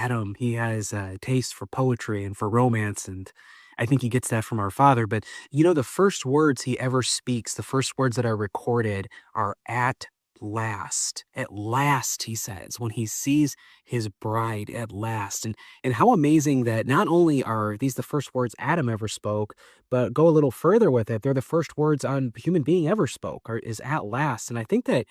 Adam, he has a taste for poetry and for romance, and I think he gets that from our father. But the first words he ever speaks, the first words that are recorded are "at last." At last, he says, when he sees his bride at last. And how amazing that not only are these the first words Adam ever spoke, but go a little further with it, they're the first words a human being ever spoke, or is "at last." And I think that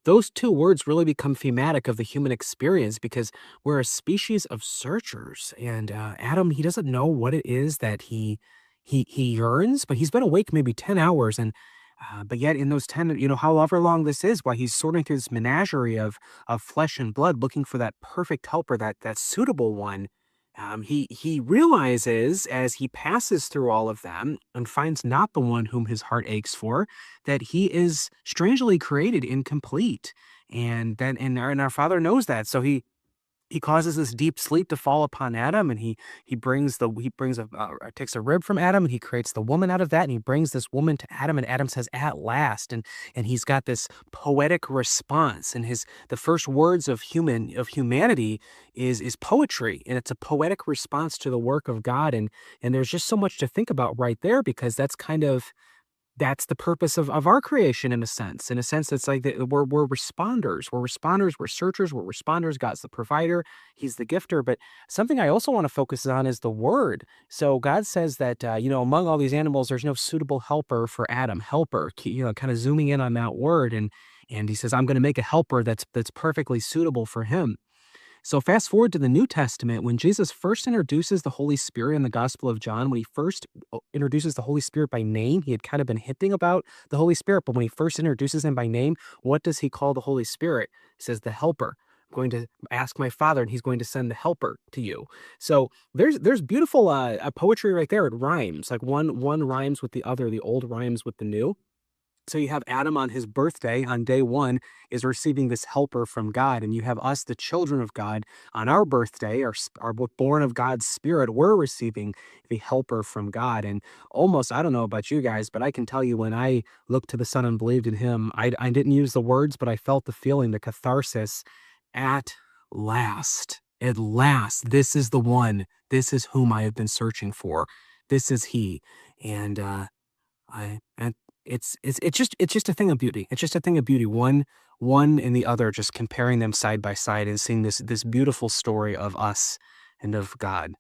those two words really become thematic of the human experience because we're a species of searchers. And Adam, he doesn't know what it is that he yearns, but he's been awake maybe 10 hours. And but yet in those 10, however long this is, while he's sorting through this menagerie of flesh and blood, looking for that perfect helper, that suitable one, he realizes as he passes through all of them and finds not the one whom his heart aches for, that he is strangely created incomplete. And our father knows that. So he causes this deep sleep to fall upon Adam, and he takes a rib from Adam, and he creates the woman out of that, and he brings this woman to Adam, and Adam says, "At last," and he's got this poetic response, and the first words of humanity is poetry, and it's a poetic response to the work of God, and there's just so much to think about right there because that's the purpose of our creation in a sense. In a sense, it's like we're responders. We're responders. We're searchers. We're responders. God's the provider. He's the gifter. But something I also want to focus on is the word. So God says that, among all these animals, there's no suitable helper for Adam. Helper, kind of zooming in on that word. And he says, I'm going to make a helper that's perfectly suitable for him. So fast forward to the New Testament, when Jesus first introduces the Holy Spirit in the Gospel of John, when he first introduces the Holy Spirit by name, he had kind of been hinting about the Holy Spirit, but when he first introduces him by name, what does he call the Holy Spirit? He says, the helper. I'm going to ask my Father, and he's going to send the helper to you. So there's beautiful poetry right there. It rhymes. Like one rhymes with the other. The old rhymes with the new. So you have Adam on his birthday, on day one, is receiving this helper from God. And you have us, the children of God, on our birthday, are born of God's Spirit. We're receiving the helper from God. And almost, I don't know about you guys, but I can tell you when I looked to the Son and believed in him, I didn't use the words, but I felt the feeling, the catharsis. At last, at last, this is the one. This is whom I have been searching for. This is he. And and it's just a thing of beauty. It's just a thing of beauty. One and the other, just comparing them side by side and seeing this beautiful story of us and of God.